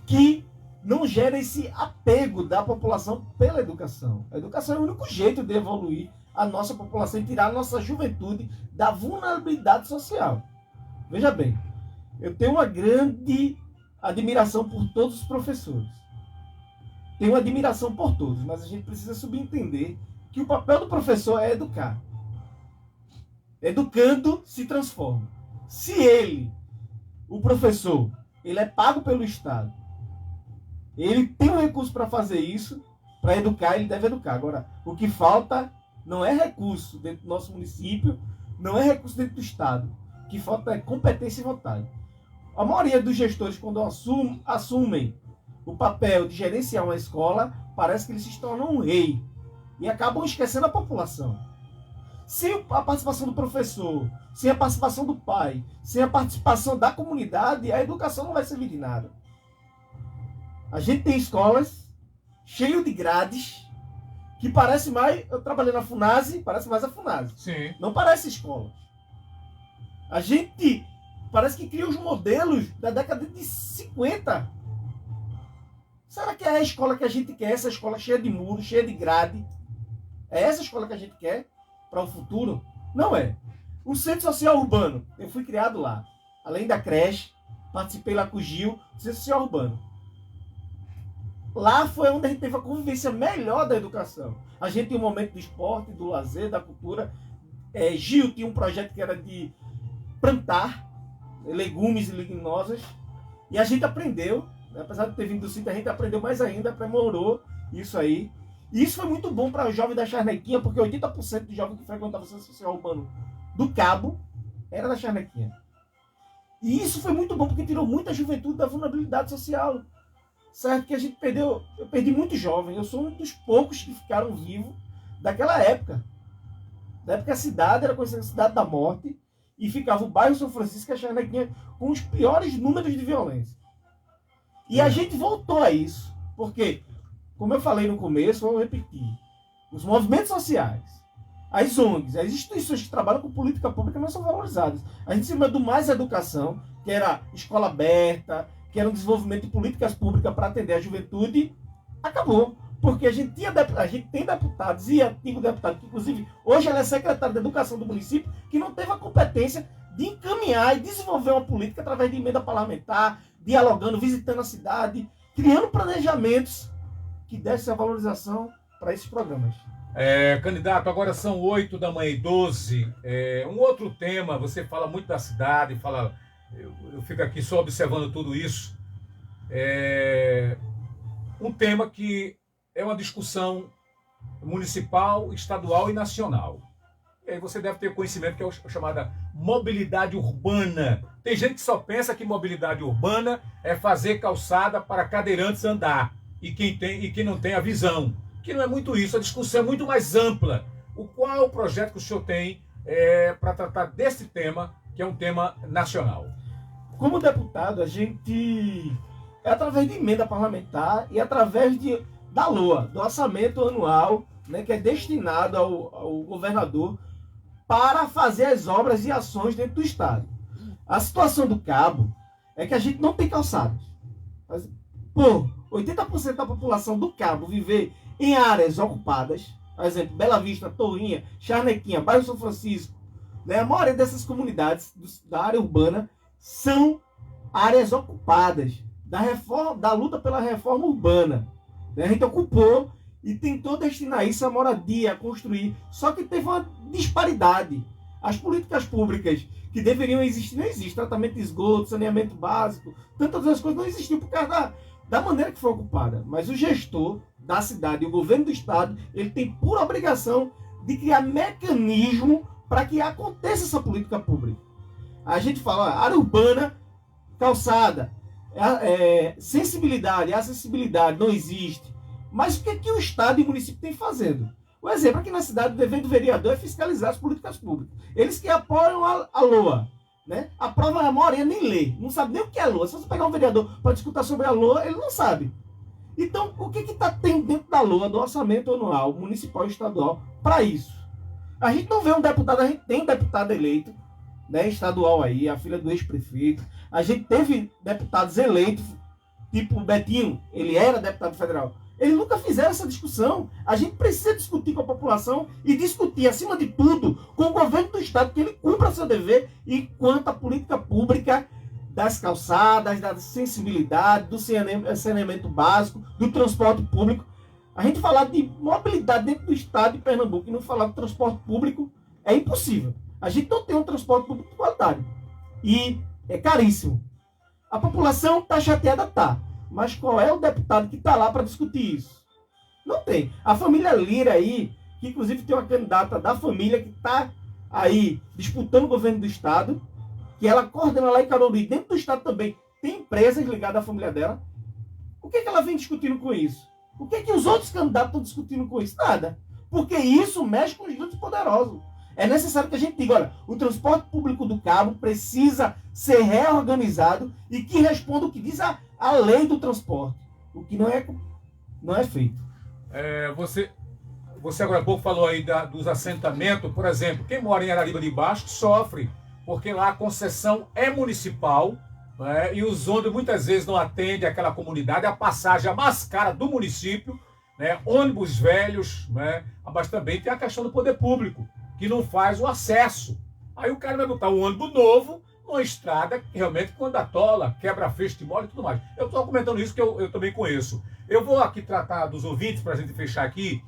que não gera esse apego da população pela educação. A educação é o único jeito de evoluir a nossa população e tirar a nossa juventude da vulnerabilidade social. Veja bem, eu tenho uma grande admiração por todos os professores. Tenho admiração por todos, mas a gente precisa subentender que o papel do professor é educar. Educando se transforma. Se ele, o professor, ele é pago pelo Estado, ele tem um recurso para fazer isso, para educar, ele deve educar. Agora, o que falta não é recurso dentro do nosso município, não é recurso dentro do Estado. O que falta é competência e vontade. A maioria dos gestores, quando assumem o papel de gerenciar uma escola, parece que eles se tornam um rei e acabam esquecendo a população. Sem a participação do professor, sem a participação do pai, sem a participação da comunidade, a educação não vai servir de nada. A gente tem escolas cheias de grades que parece mais, eu trabalhei na FUNASE, parece mais a FUNASE. Sim. Não parece escola. A gente parece que cria os modelos da década de 50. Será que é a escola que a gente quer? Essa escola cheia de muros, cheia de grade? É essa escola que a gente quer para o futuro? Não é. O Centro Social Urbano, eu fui criado lá. Além da creche, participei lá com o Gil, Centro Social Urbano. Lá foi onde a gente teve a convivência melhor da educação. A gente tinha um momento do esporte, do lazer, da cultura. Gil tinha um projeto que era de plantar legumes e leguminosas. E a gente aprendeu, né? Apesar de ter vindo do sítio, a gente aprendeu mais ainda, aprimorou isso aí. E isso foi muito bom para o jovem da Charnequinha, porque 80% dos jovens que frequentavam o Centro Social Urbano do Cabo era da Charnequinha. E isso foi muito bom, porque tirou muita juventude da vulnerabilidade social. Certo que a gente perdeu, eu perdi muito jovem, eu sou um dos poucos que ficaram vivos daquela época. Da época a cidade era conhecida a cidade da morte e ficava o bairro São Francisco e a Charnequinha com os piores números de violência. E a gente voltou a isso, porque, como eu falei no começo, vou repetir, os movimentos sociais, as ONGs, as instituições que trabalham com política pública não são valorizadas. A gente se lembra do Mais Educação, que era escola aberta, que era um desenvolvimento de políticas públicas para atender a juventude, acabou. Porque a gente tem deputados e antigo deputado, que inclusive hoje ela é secretária de Educação do município, que não teve a competência de encaminhar e desenvolver uma política através de emenda parlamentar, dialogando, visitando a cidade, criando planejamentos que dessem a valorização para esses programas. Candidato, agora são 8h12. Um outro tema, você fala muito da cidade, eu fico aqui só observando tudo isso. Um tema que é uma discussão municipal, estadual e nacional. E aí você deve ter conhecimento que é a chamada mobilidade urbana. Tem gente que só pensa que mobilidade urbana é fazer calçada para cadeirantes andar e quem não tem a visão. Que não é muito isso, a discussão é muito mais ampla. Qual é o projeto que o senhor tem para tratar desse tema, que é um tema nacional? Como deputado, a gente através de emenda parlamentar e através da LOA, do orçamento anual, né, que é destinado ao governador para fazer as obras e ações dentro do estado. A situação do Cabo é que a gente não tem calçadas. Por 80% da população do Cabo viver em áreas ocupadas, por exemplo, Bela Vista, Torrinha, Charnequinha, bairro São Francisco, né, a maioria dessas comunidades da área urbana são áreas ocupadas da luta pela reforma urbana. A gente ocupou e tentou destinar isso à moradia, a construir. Só que teve uma disparidade. As políticas públicas que deveriam existir não existem. Tratamento de esgoto, saneamento básico, tantas outras coisas não existiam por causa da maneira que foi ocupada. Mas o gestor da cidade e o governo do estado, ele tem pura obrigação de criar mecanismo para que aconteça essa política pública. A gente fala, área urbana, calçada, sensibilidade, acessibilidade não existe. Mas o que o Estado e o município têm fazendo? O exemplo aqui na cidade, o dever do vereador é fiscalizar as políticas públicas. Eles que apoiam a LOA, né? Aprova a maioria, nem lê, não sabe nem o que é LOA. Se você pegar um vereador para discutir sobre a LOA, ele não sabe. Então, o que tem dentro da LOA, do orçamento anual, municipal e estadual, para isso? A gente não vê um deputado, a gente tem um deputado eleito, né, estadual aí, a filha do ex-prefeito. A gente teve deputados eleitos, tipo o Betinho, ele era deputado federal. Eles nunca fizeram essa discussão. A gente precisa discutir com a população e discutir, acima de tudo, com o governo do estado, que ele cumpra seu dever enquanto a política pública das calçadas, da sensibilidade, do saneamento básico, do transporte público. A gente falar de mobilidade dentro do estado de Pernambuco e não falar de transporte público é impossível. A gente não tem um transporte público de qualidade. E é caríssimo. A população está chateada, tá. Mas qual é o deputado que está lá para discutir isso? Não tem. A família Lira aí, que inclusive tem uma candidata da família que está aí disputando o governo do estado, que ela coordena lá em Caruaru, e dentro do estado também tem empresas ligadas à família dela. O que ela vem discutindo com isso? O que os outros candidatos estão discutindo com isso? Nada. Porque isso mexe com os grupos poderosos. É necessário que a gente diga, olha, o transporte público do Cabo precisa ser reorganizado e que responda o que diz a lei do transporte. O que não é feito. Você agora há pouco falou aí dos assentamentos, por exemplo, quem mora em Arariba de Baixo sofre, porque lá a concessão é municipal, né, e os ônibus muitas vezes não atendem aquela comunidade, a passagem é mais cara do município, né, ônibus velhos, né, mas também tem a questão do poder público, que não faz o acesso. Aí o cara vai botar um ônibus novo numa estrada que realmente quando atola, quebra fecho de mole e tudo mais. Eu estou comentando isso que eu também conheço. Eu vou aqui tratar dos ouvintes para a gente fechar aqui.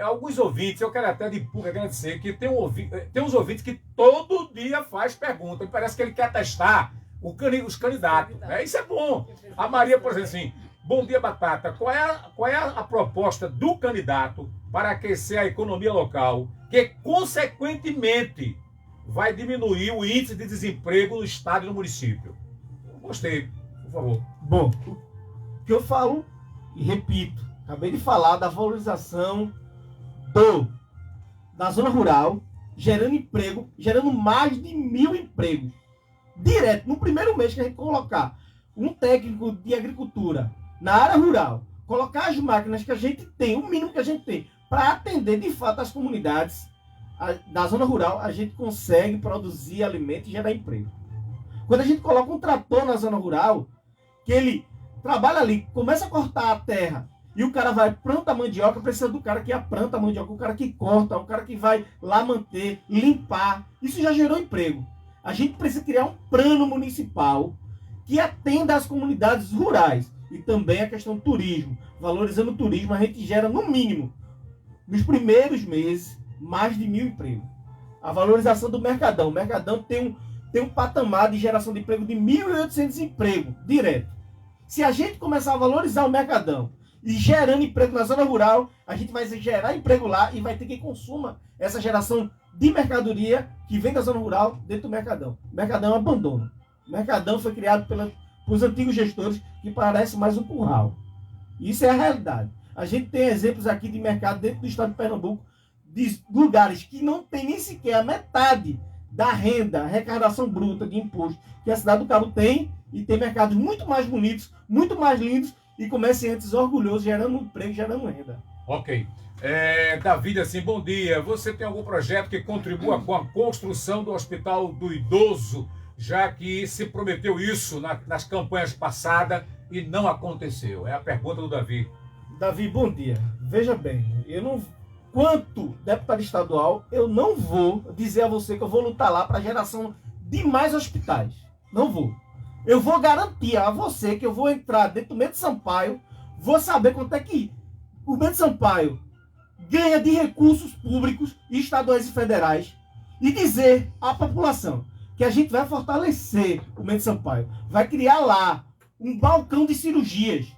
Alguns ouvintes, eu quero até de público agradecer, que tem uns ouvintes que todo dia faz pergunta, e parece que ele quer testar os candidatos. Isso é bom. A Maria, por exemplo, assim, bom dia, Batata, qual é a proposta do candidato para aquecer a economia local, que consequentemente vai diminuir o índice de desemprego no estado e no município? Gostei, por favor. Bom, o que eu falo e repito, acabei de falar da valorização da zona rural, gerando emprego, gerando mais de 1.000 empregos. Direto, no primeiro mês que a gente colocar um técnico de agricultura na área rural, colocar as máquinas que a gente tem, o mínimo que a gente tem, para atender de fato as comunidades da zona rural, a gente consegue produzir alimento e gerar emprego. Quando a gente coloca um trator na zona rural, que ele trabalha ali, começa a cortar a terra, e o cara vai planta a mandioca, precisa do cara que planta a mandioca, o cara que corta, o cara que vai lá manter, limpar. Isso já gerou emprego. A gente precisa criar um plano municipal que atenda às comunidades rurais. E também a questão do turismo. Valorizando o turismo, a gente gera, no mínimo, nos primeiros meses, mais de 1.000 empregos. A valorização do Mercadão. O Mercadão tem um patamar de geração de emprego de 1.800 empregos, direto. Se a gente começar a valorizar o Mercadão e gerando emprego na zona rural, a gente vai gerar emprego lá e vai ter quem consuma essa geração de mercadoria que vem da zona rural dentro do Mercadão. O Mercadão é um abandono. O Mercadão foi criado pelos antigos gestores, que parece mais um curral. Isso é a realidade. A gente tem exemplos aqui de mercado dentro do estado de Pernambuco, de lugares que não tem nem sequer a metade da renda, arrecadação bruta de imposto que a cidade do Cabo tem, e tem mercados muito mais bonitos, muito mais lindos, e comerciantes orgulhosos, gerando emprego, gerando renda. Ok. David, assim, bom dia. Você tem algum projeto que contribua com a construção do Hospital do Idoso, já que se prometeu isso nas campanhas passadas e não aconteceu? É a pergunta do Davi. Davi, bom dia. Veja bem, quanto deputado estadual, eu não vou dizer a você que eu vou lutar lá para a geração de mais hospitais. Não vou. Eu vou garantir a você que eu vou entrar dentro do Mendes Sampaio, vou saber quanto é que o Mendes Sampaio ganha de recursos públicos, estaduais e federais, e dizer à população que a gente vai fortalecer o Mendes Sampaio, vai criar lá um balcão de cirurgias,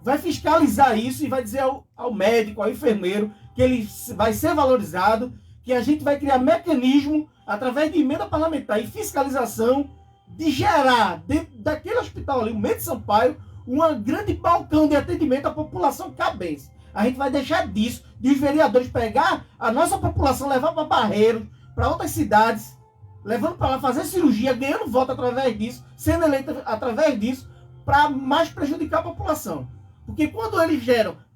vai fiscalizar isso e vai dizer ao médico, ao enfermeiro, que ele vai ser valorizado, que a gente vai criar mecanismo, através de emenda parlamentar e fiscalização, de gerar dentro daquele hospital ali, o Mendes Sampaio, um grande balcão de atendimento à população cabense. A gente vai deixar disso, de os vereadores pegar a nossa população, levar para Barreiros, para outras cidades, levando para lá fazer cirurgia, ganhando voto através disso, sendo eleito através disso, para mais prejudicar a população. Porque quando eles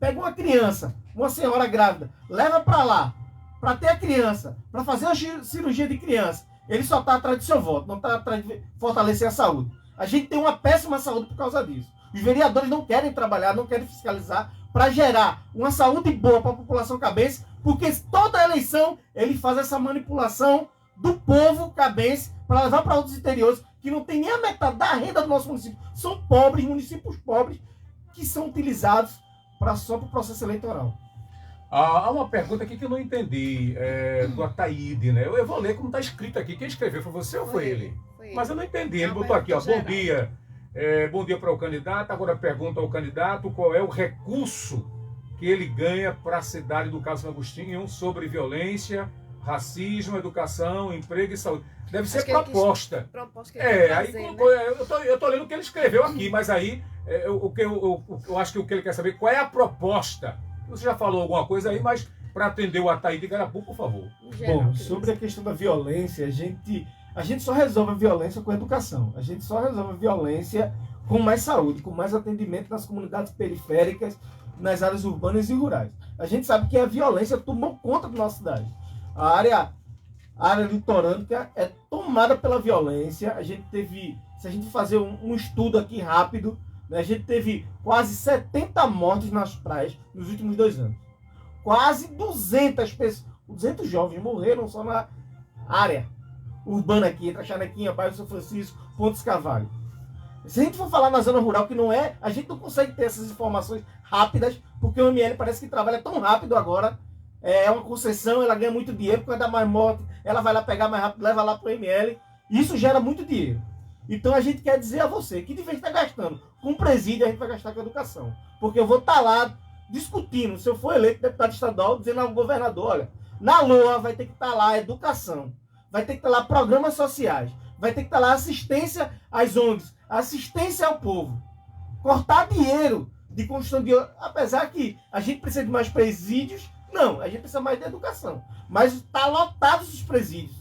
pegam uma criança, uma senhora grávida, leva para lá, para ter a criança, para fazer uma cirurgia de criança, ele só está atrás do seu voto, não está atrás de fortalecer a saúde. A gente tem uma péssima saúde por causa disso. Os vereadores não querem trabalhar, não querem fiscalizar para gerar uma saúde boa para a população cabense, porque toda eleição ele faz essa manipulação do povo cabense para levar para outros interiores que não tem nem a metade da renda do nosso município. São pobres, municípios pobres, que são utilizados só para o processo eleitoral. Há uma pergunta aqui que eu não entendi, do Ataíde, né? Eu vou ler como está escrito aqui. Quem escreveu foi você ou foi ele? Mas eu não entendi. Ele botou aqui, ó, bom dia. Bom dia para o candidato. Agora pergunta ao candidato qual é o recurso que ele ganha para a cidade do Cabo São Agostinho sobre violência, racismo, educação, emprego e saúde. Deve ser Acho que ele proposta. Proposta que ele quis Aí trazer, colocou, né? eu tô lendo o que ele escreveu aqui, mas aí eu acho que o que ele quer saber, qual é a proposta? Você já falou alguma coisa aí, mas para atender o Ataíde de Garapu, por favor. Bom, sobre a questão da violência, a gente só resolve a violência com educação. A gente só resolve a violência com mais saúde, com mais atendimento nas comunidades periféricas, nas áreas urbanas e rurais. A gente sabe que a violência tomou conta da nossa cidade. A área litorânea é tomada pela violência. A gente teve, se a gente fazer um estudo aqui rápido, né, a gente teve quase 70 mortes nas praias nos últimos 2 anos. Quase 200 pessoas, 200 jovens morreram só na área urbana aqui, entre a Chanequinha, bairro São Francisco, Pontes Carvalho. Se a gente for falar na zona rural, que não é, a gente não consegue ter essas informações rápidas, porque o ML parece que trabalha tão rápido agora. É uma concessão, ela ganha muito dinheiro, quando dá mais morte, ela vai lá pegar mais rápido, leva lá para o ML. Isso gera muito dinheiro. Então a gente quer dizer a você que de vez de estar gastando com presídio, a gente vai gastar com educação. Porque eu vou estar lá discutindo, se eu for eleito deputado estadual, dizendo ao governador, olha, na LOA vai ter que estar lá educação, vai ter que estar lá programas sociais, vai ter que estar lá assistência às ONGs, assistência ao povo. Cortar dinheiro de construção de... Apesar que a gente precisa de mais presídios, não, a gente precisa mais de educação. Mas está lotados os presídios.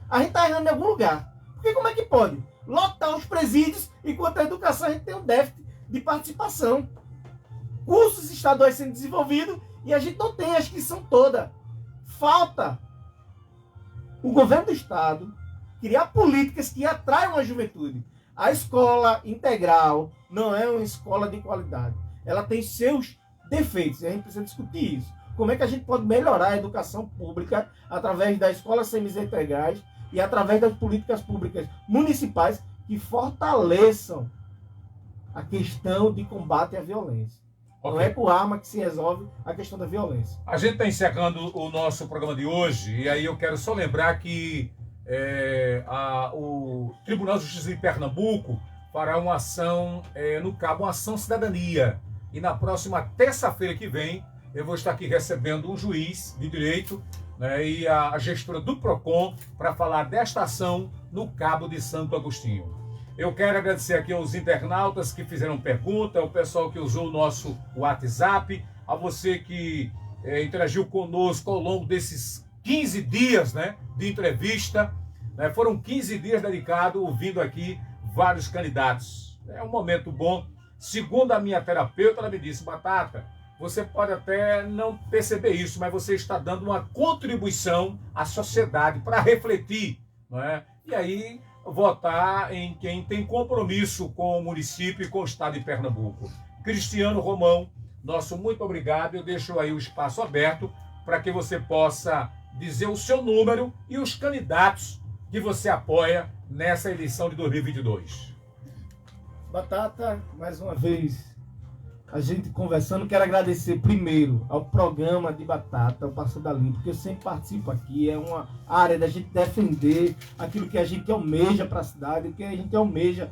A gente está errando em algum lugar. Porque como é que pode lotar os presídios enquanto a educação a gente tem um déficit de participação? Cursos estaduais sendo desenvolvidos e a gente não tem a inscrição toda. Falta o governo do estado criar políticas que atraiam a juventude. A escola integral não é uma escola de qualidade. Ela tem seus defeitos e a gente precisa discutir isso. Como é que a gente pode melhorar a educação pública através das escolas semi-integrais e através das políticas públicas municipais que fortaleçam a questão de combate à violência. Não é com arma que se resolve a questão da violência. A gente está encerrando o nosso programa de hoje e aí eu quero só lembrar que o Tribunal de Justiça de Pernambuco fará uma ação no Cabo, uma ação cidadania. E na próxima terça-feira que vem eu vou estar aqui recebendo um juiz de direito, né, e a gestora do PROCON para falar desta ação no Cabo de Santo Agostinho. Eu quero agradecer aqui aos internautas que fizeram pergunta, ao pessoal que usou o nosso WhatsApp, a você que interagiu conosco ao longo desses 15 dias, né, de entrevista. Né, foram 15 dias dedicados ouvindo aqui vários candidatos. É um momento bom. Segundo a minha terapeuta, ela me disse, Batata, você pode até não perceber isso, mas você está dando uma contribuição à sociedade para refletir, não é? E aí votar em quem tem compromisso com o município e com o estado de Pernambuco. Cristiano Romão, nosso muito obrigado. Eu deixo aí o espaço aberto para que você possa dizer o seu número e os candidatos que você apoia nessa eleição de 2022. Batata, mais uma vez, a gente conversando, quero agradecer primeiro ao programa de Batata, o Passando a Limpo, porque eu sempre participo aqui, é uma área da gente defender aquilo que a gente almeja para a cidade, o que a gente almeja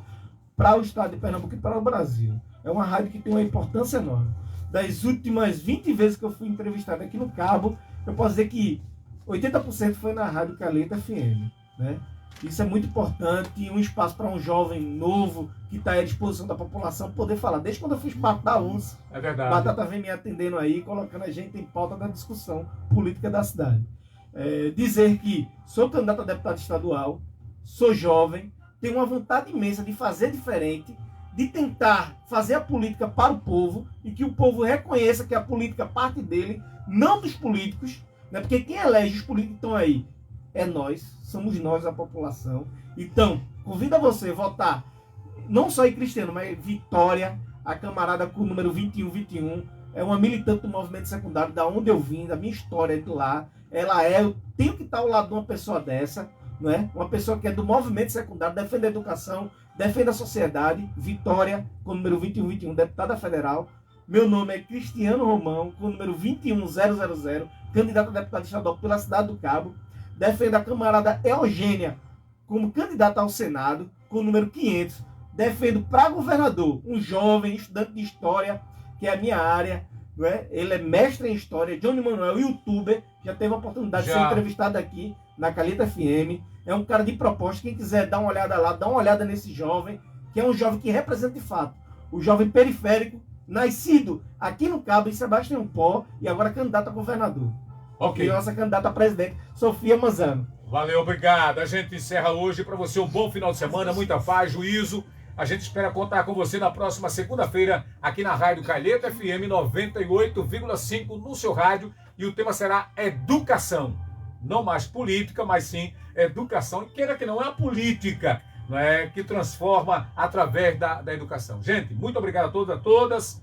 para o estado de Pernambuco e para o Brasil. É uma rádio que tem uma importância enorme. Das últimas 20 vezes que eu fui entrevistado aqui no Cabo, eu posso dizer que 80% foi na Rádio Calheta FM, né? Isso é muito importante, um espaço para um jovem novo que está à disposição da população poder falar. Desde quando eu fiz parte da UNS, é verdade. Batata vem me atendendo aí, colocando a gente em pauta da discussão política da cidade. Dizer que sou candidato a deputado estadual, sou jovem, tenho uma vontade imensa de fazer diferente, de tentar fazer a política para o povo e que o povo reconheça que a política parte dele, não dos políticos, né? Porque quem elege os políticos que estão aí é nós, somos nós a população. Então, convido a você a votar, não só em Cristiano, mas Vitória, a camarada com o número 2121, é uma militante do movimento secundário, da onde eu vim, da minha história de lá. Eu tenho que estar ao lado de uma pessoa dessa, não é? Uma pessoa que é do movimento secundário, defende a educação, defende a sociedade. Vitória, com o número 2121, deputada federal. Meu nome é Cristiano Romão, com o número 21000, candidato a deputado estadual pela cidade do Cabo. Defendo a camarada Eugênia como candidata ao Senado, com o número 500. Defendo para governador um jovem estudante de História, que é a minha área, não é? Ele é mestre em história, Johnny Manuel, youtuber, já teve a oportunidade de ser entrevistado aqui na Calheta FM. É um cara de proposta. Quem quiser dar uma olhada lá, dá uma olhada nesse jovem, que é um jovem que representa de fato o jovem periférico, nascido aqui no Cabo, em Sebastião Pó, e agora candidato a governador. Ok. E nossa candidata a presidente, Sofia Manzano. Valeu, obrigado. A gente encerra hoje. Para você, um bom final de semana, muita paz, juízo. A gente espera contar com você na próxima segunda-feira, aqui na Rádio Calheta FM 98,5 no seu rádio. E o tema será educação. Não mais política, mas sim educação. E queira que não, é a política, não é, que transforma através da educação. Gente, muito obrigado a todos, a todas.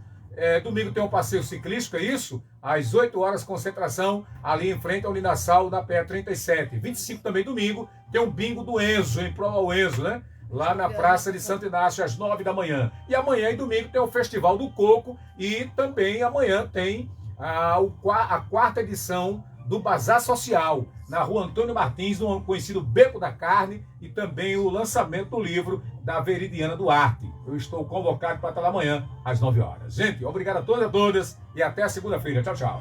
Domingo tem um passeio ciclístico, é isso? Às 8 horas, concentração ali em frente ao Linassal da PE 37. 25 também domingo, tem um bingo do Enzo, em prol ao Enzo, né? Lá na Praça de Santo Inácio, às 9 da manhã. E amanhã e domingo tem o Festival do Coco e também amanhã tem a 4ª edição do Bazar Social, na Rua Antônio Martins, no conhecido Beco da Carne, e também o lançamento do livro da Veridiana Duarte. Eu estou convocado para estar lá amanhã, às 9 horas. Gente, obrigado a todos e a todas, e até a segunda-feira. Tchau, tchau.